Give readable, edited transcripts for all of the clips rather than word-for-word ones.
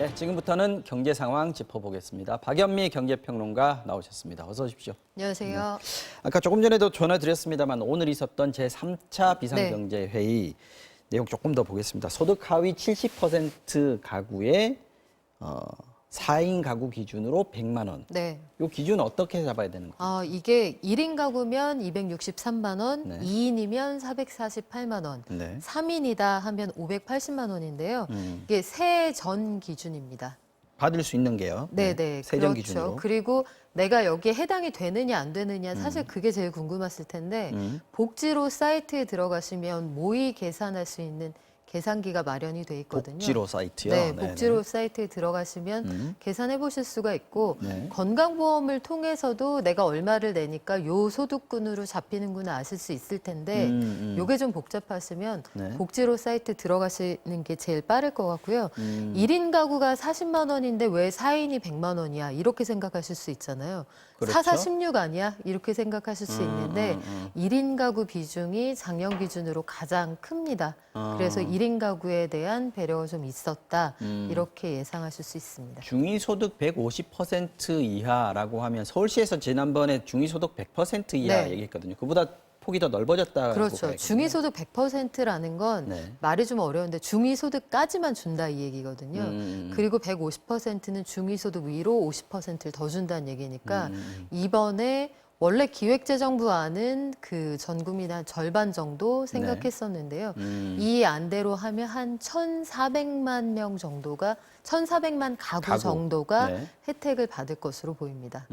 네, 지금부터는 경제 상황 짚어보겠습니다. 박연미 경제평론가 나오셨습니다. 어서 오십시오. 안녕하세요. 아까 조금 전에도 전해드렸습니다만 오늘 있었던 제3차 비상경제회의 내용 조금 더 보겠습니다. 소득 하위 70% 가구의 4인 가구 기준으로 100만 원. 네. 이 기준 어떻게 잡아야 되는 거예요? 이게 1인 가구면 263만 원, 네. 2인이면 448만 원, 네. 3인이다 하면 580만 원인데요. 이게 세 전 기준입니다. 받을 수 있는 게요. 네네. 세전 그렇죠. 기준으로. 그리고 내가 여기에 해당이 되느냐 안 되느냐 사실 그게 제일 궁금했을 텐데 복지로 사이트에 들어가시면 모의 계산할 수 있는 계산기가 마련이 돼 있거든요. 복지로 사이트요? 네, 네네. 복지로 사이트에 들어가시면 계산해 보실 수가 있고 네. 건강보험을 통해서도 내가 얼마를 내니까 요 소득군으로 잡히는구나 아실 수 있을 텐데 요게 좀 복잡하시면 네. 복지로 사이트 들어가시는 게 제일 빠를 것 같고요. 1인 가구가 40만 원인데 왜 4인이 100만 원이야? 이렇게 생각하실 수 있잖아요. 그렇죠. 4416 아니야? 이렇게 생각하실 수 있는데 1인 가구 비중이 작년 기준으로 가장 큽니다. 그래서 1인 가구에 대한 배려가 좀 있었다. 이렇게 예상하실 수 있습니다. 중위소득 150% 이하라고 하면 서울시에서 지난번에 중위소득 100% 이하 네. 얘기했거든요. 그보다 폭이 더 넓어졌다고 그렇죠. 봐야겠네요. 중위소득 100%라는 건 네. 말이 좀 어려운데 중위소득까지만 준다 이 얘기거든요. 그리고 150%는 중위소득 위로 50%를 더 준다는 얘기니까 이번에 원래 기획재정부안은 그 전 국민 한 절반 정도 생각했었는데요. 이 안대로 하면 한 1,400만 명 정도가 1,400만 가구 정도가 네. 혜택을 받을 것으로 보입니다.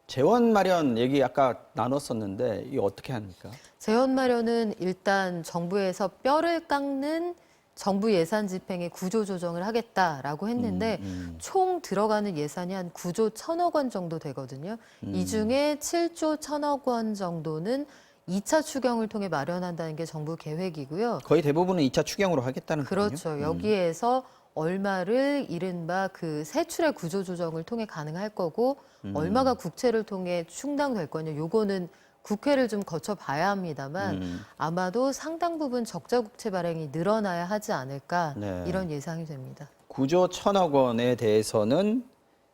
재원 마련 얘기 아까 나눴었는데 이거 어떻게 합니까? 재원 마련은 일단 정부에서 뼈를 깎는 정부 예산 집행에 구조 조정을 하겠다라고 했는데 총 들어가는 예산이 한 9조 1천억 원 정도 되거든요. 이 중에 7조 1천억 원 정도는 2차 추경을 통해 마련한다는 게 정부 계획이고요. 거의 대부분은 2차 추경으로 하겠다는 거군요. 그렇죠. 여기에서 얼마를 이른바 그 세출의 구조 조정을 통해 가능할 거고 얼마가 국채를 통해 충당될 거냐. 요거는 국회를 좀 거쳐봐야 합니다만 아마도 상당 부분 적자 국채 발행이 늘어나야 하지 않을까 네. 이런 예상이 됩니다. 9조 1천억 원에 대해서는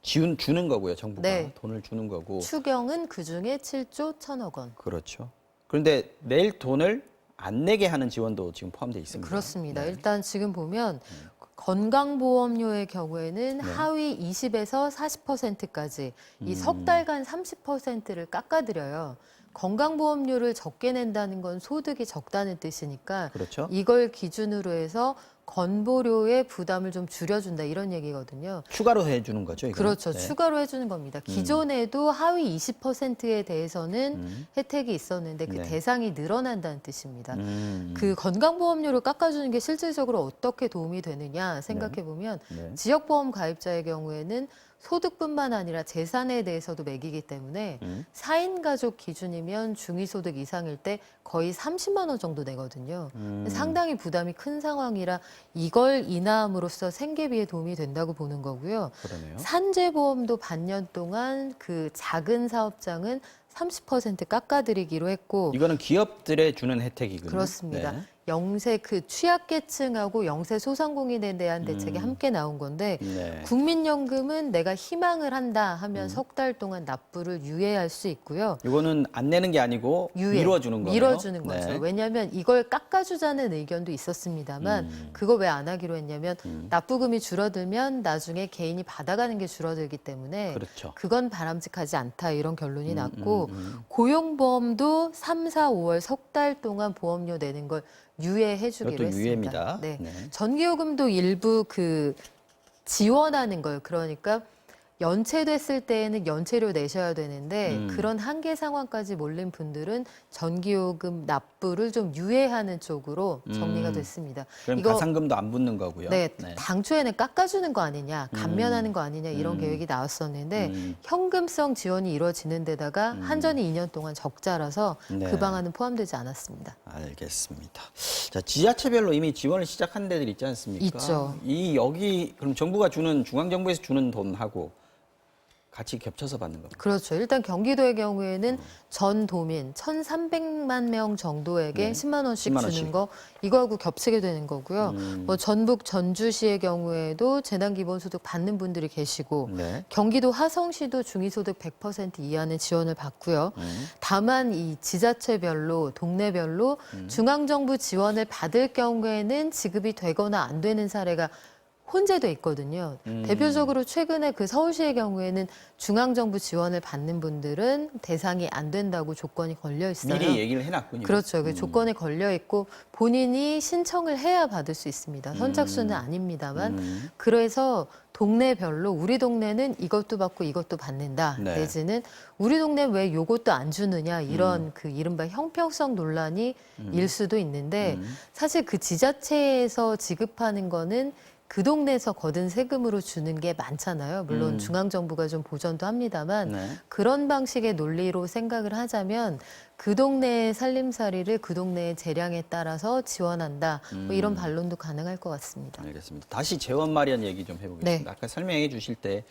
주는 거고요. 정부가 네. 돈을 주는 거고. 추경은 그중에 7조 1천억 원. 그렇죠. 그런데 낼 돈을 안 내게 하는 지원도 지금 포함되어 있습니다. 그렇습니다. 네. 일단 지금 보면 건강보험료의 경우에는 하위 20에서 40%까지 이 석 달간 30%를 깎아드려요. 건강보험료를 적게 낸다는 건 소득이 적다는 뜻이니까 그렇죠. 이걸 기준으로 해서 건보료의 부담을 좀 줄여준다 이런 얘기거든요. 추가로 해주는 거죠. 이거는? 그렇죠. 네. 추가로 해주는 겁니다. 기존에도 하위 20%에 대해서는 혜택이 있었는데 그 네. 대상이 늘어난다는 뜻입니다. 음. 그 건강보험료를 깎아주는 게 실질적으로 어떻게 도움이 되느냐 생각해 보면 네. 지역보험 가입자의 경우에는 소득뿐만 아니라 재산에 대해서도 매기기 때문에 4인 가족 기준이면 중위소득 이상일 때 거의 30만 원 정도 내거든요. 상당히 부담이 큰 상황이라 이걸 인하함으로써 생계비에 도움이 된다고 보는 거고요. 그러네요. 산재보험도 반년 동안 그 작은 사업장은 30% 깎아드리기로 했고 이거는 기업들에 주는 혜택이군요. 그렇습니다. 네. 영세 그 취약계층하고 영세 소상공인에 대한 대책이 함께 나온 건데 네. 국민연금은 내가 희망을 한다 하면 석 달 동안 납부를 유예할 수 있고요. 이거는 안 내는 게 아니고 유예, 밀어주는 거예요. 밀어주는 거죠. 네. 왜냐하면 이걸 깎아주자는 의견도 있었습니다만 그거 왜 안 하기로 했냐면 납부금이 줄어들면 나중에 개인이 받아가는 게 줄어들기 때문에 그렇죠. 그건 바람직하지 않다 이런 결론이 났고 고용보험도 3, 4, 5월 석 달 동안 보험료 내는 걸 유예해주기로 이것도 했습니다. 유예입니다. 네. 네. 전기요금도 일부 그 지원하는 걸 그러니까 연체됐을 때에는 연체료 내셔야 되는데 그런 한계 상황까지 몰린 분들은 전기요금 납부를 좀 유예하는 쪽으로 정리가 됐습니다. 그럼 가상금도 안 붙는 거고요. 네, 당초에는 깎아주는 거 아니냐, 감면하는 거 아니냐 이런 계획이 나왔었는데 현금성 지원이 이루어지는 데다가 한전이 2년 동안 적자라서 네. 그 방안은 포함되지 않았습니다. 알겠습니다. 자, 지자체별로 이미 지원을 시작한 데들 있지 않습니까? 있죠. 여기 그럼 정부가 주는 중앙정부에서 주는 돈하고 같이 겹쳐서 받는 겁니다. 그렇죠. 일단 경기도의 경우에는 전 도민 1,300만 명 정도에게 네. 10만 원씩 10만 원씩. 주는 거 이거하고 겹치게 되는 거고요. 뭐 전북 전주시의 경우에도 재난기본소득 받는 분들이 계시고 네. 경기도 화성시도 중위소득 100% 이하는 지원을 받고요. 다만 이 지자체별로 동네별로 중앙정부 지원을 받을 경우에는 지급이 되거나 안 되는 사례가 혼재돼 있거든요. 대표적으로 최근에 그 서울시의 경우에는 중앙정부 지원을 받는 분들은 대상이 안 된다고 조건이 걸려 있어요. 미리 얘기를 해놨군요. 그렇죠. 그 조건에 걸려 있고 본인이 신청을 해야 받을 수 있습니다. 선착순은 아닙니다만. 그래서 동네별로 우리 동네는 이것도 받고 이것도 받는다. 네. 내지는 우리 동네 왜 요것도 안 주느냐 이런 그 이른바 형평성 논란이 일 수도 있는데 사실 그 지자체에서 지급하는 거는 그 동네에서 거둔 세금으로 주는 게 많잖아요. 물론 중앙정부가 좀 보전도 합니다만 네. 그런 방식의 논리로 생각을 하자면 그 동네의 살림살이를 그 동네의 재량에 따라서 지원한다. 뭐 이런 반론도 가능할 것 같습니다. 알겠습니다. 다시 재원 마련 얘기 좀 해보겠습니다. 네. 아까 설명해 주실 때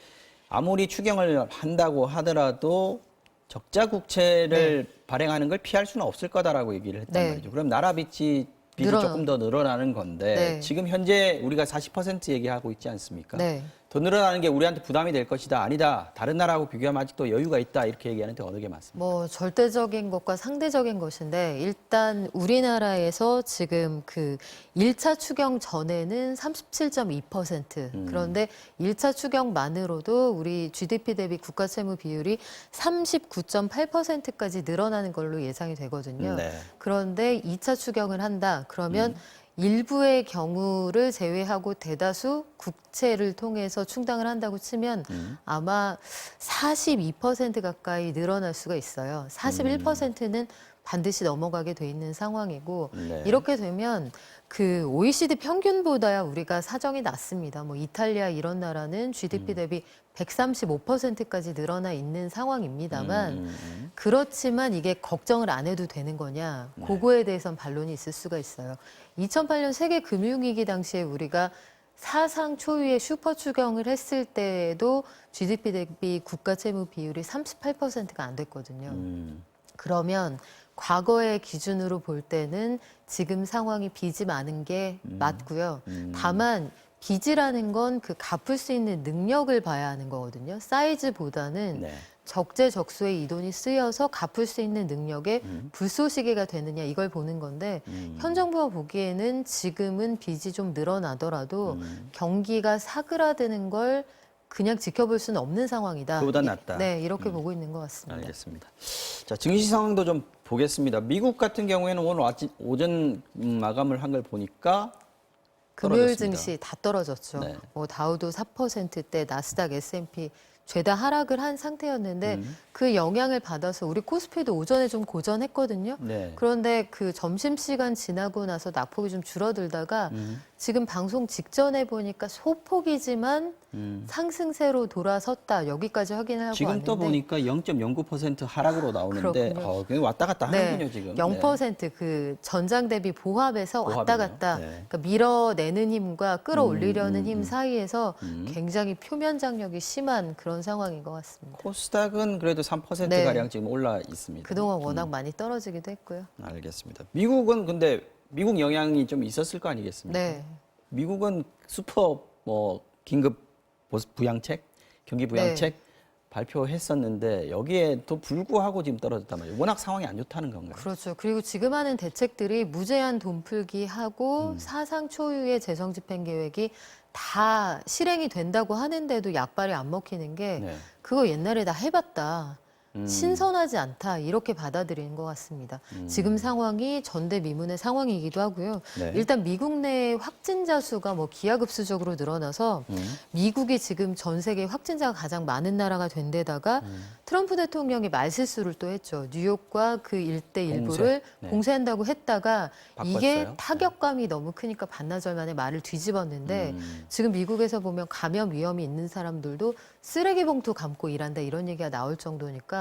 아무리 추경을 한다고 하더라도 적자 국채를 발행하는 걸 피할 수는 없을 거다라고 얘기를 했단 네. 말이죠. 그럼 나라 빚이 조금 더 늘어나는 건데 네. 지금 현재 우리가 40% 얘기하고 있지 않습니까? 네. 더 늘어나는 게 우리한테 부담이 될 것이다. 아니다. 다른 나라하고 비교하면 아직도 여유가 있다. 이렇게 얘기하는데 어느 게 맞습니까? 뭐 절대적인 것과 상대적인 것인데 일단 우리나라에서 지금 그 1차 추경 전에는 37.2% 그런데 1차 추경만으로도 우리 GDP 대비 국가 채무 비율이 39.8%까지 늘어나는 걸로 예상이 되거든요. 네. 그런데 2차 추경을 한다. 그러면 일부의 경우를 제외하고 대다수 국채를 통해서 충당을 한다고 치면 아마 42% 가까이 늘어날 수가 있어요. 41%는 반드시 넘어가게 돼 있는 상황이고 네. 이렇게 되면 그 OECD 평균보다야 우리가 사정이 낮습니다. 뭐 이탈리아 이런 나라는 GDP 대비 135%까지 늘어나 있는 상황입니다만 그렇지만 이게 걱정을 안 해도 되는 거냐 그거에 대해선 반론이 있을 수가 있어요. 2008년 세계 금융위기 당시에 우리가 사상 초유의 슈퍼 추경을 했을 때에도 GDP 대비 국가 채무 비율이 38%가 안 됐거든요. 그러면 과거의 기준으로 볼 때는 지금 상황이 빚이 많은 게 맞고요. 다만 빚이라는 건 그 갚을 수 있는 능력을 봐야 하는 거거든요. 사이즈보다는 네. 적재적소에 이 돈이 쓰여서 갚을 수 있는 능력에 불쏘시개가 되느냐 이걸 보는 건데 현 정부가 보기에는 지금은 빚이 좀 늘어나더라도 경기가 사그라드는 걸 그냥 지켜볼 수는 없는 상황이다. 그보다 낫다. 네, 이렇게 보고 있는 것 같습니다. 알겠습니다. 자, 증시 상황도 좀 보겠습니다. 미국 같은 경우에는 오늘 오전 마감을 한 걸 보니까 금요일 떨어졌습니다. 증시 다 떨어졌죠. 네. 뭐 다우도 4%대, 나스닥, S&P 죄다 하락을 한 상태였는데 그 영향을 받아서 우리 코스피도 오전에 좀 고전했거든요. 네. 그런데 그 점심시간 지나고 나서 낙폭이 좀 줄어들다가 지금 방송 직전에 보니까 소폭이지만 상승세로 돌아섰다. 여기까지 확인을 하고 지금 왔는데 또 보니까 0.09% 하락으로 나오는데 그렇군요. 그냥 왔다 갔다 하는군요, 네, 지금. 0% 그 전장 대비 보합에서 왔다 보합이네요. 갔다 네. 그러니까 밀어내는 힘과 끌어올리려는 힘 사이에서 굉장히 표면 장력이 심한 그런 상황인 것 같습니다. 코스닥은 그래도 3% 네. 가량 지금 올라 있습니다. 그동안 워낙 많이 떨어지기도 했고요. 알겠습니다. 미국은 근데 미국 영향이 좀 있었을 거 아니겠습니까? 네. 미국은 슈퍼 긴급 부양책, 경기 부양책 네. 발표했었는데 여기에도 불구하고 지금 떨어졌단 말이에요. 워낙 상황이 안 좋다는 건가요? 그렇죠. 그리고 지금 하는 대책들이 무제한 돈풀기 하고 사상 초유의 재정 집행 계획이 다 실행이 된다고 하는데도 약발이 안 먹히는 게 네. 그거 옛날에 다 해봤다. 신선하지 않다 이렇게 받아들이는 것 같습니다. 지금 상황이 전대미문의 상황이기도 하고요. 네. 일단 미국 내 확진자 수가 뭐 기하급수적으로 늘어나서 미국이 지금 전 세계 확진자가 가장 많은 나라가 된 데다가 트럼프 대통령이 말실수를 또 했죠. 뉴욕과 그 일대 일부를 네. 공세한다고 했다가 바꿨어요. 이게 타격감이 너무 크니까 반나절 만에 말을 뒤집었는데 지금 미국에서 보면 감염 위험이 있는 사람들도 쓰레기 봉투 감고 일한다 이런 얘기가 나올 정도니까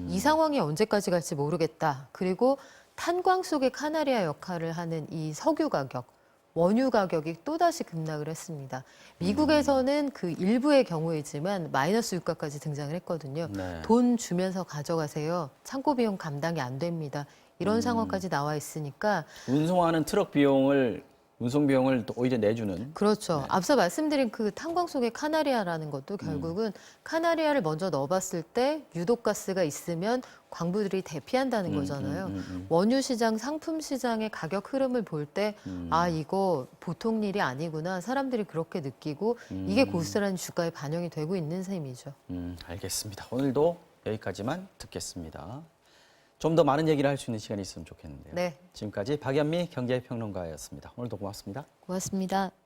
이 상황이 언제까지 갈지 모르겠다. 그리고 탄광 속의 카나리아 역할을 하는 이 석유 가격 원유 가격이 또다시 급락을 했습니다. 미국에서는 그 일부의 경우이지만 마이너스 유가까지 등장을 했거든요. 네. 돈 주면서 가져가세요. 창고 비용 감당이 안 됩니다. 이런 상황까지 나와 있으니까 운송하는 트럭 비용을 운송 비용을 또 오히려 내주는. 그렇죠. 네. 앞서 말씀드린 그 탄광 속의 카나리아라는 것도 결국은 카나리아를 먼저 넣어봤을 때 유독가스가 있으면 광부들이 대피한다는 거잖아요. 원유 시장, 상품 시장의 가격 흐름을 볼 때 아, 이거 보통 일이 아니구나. 사람들이 그렇게 느끼고 이게 고스란히 주가에 반영이 되고 있는 셈이죠. 알겠습니다. 오늘도 여기까지만 듣겠습니다. 좀 더 많은 얘기를 할 수 있는 시간이 있으면 좋겠는데요. 네. 지금까지 박연미 경제평론가였습니다. 오늘도 고맙습니다. 고맙습니다.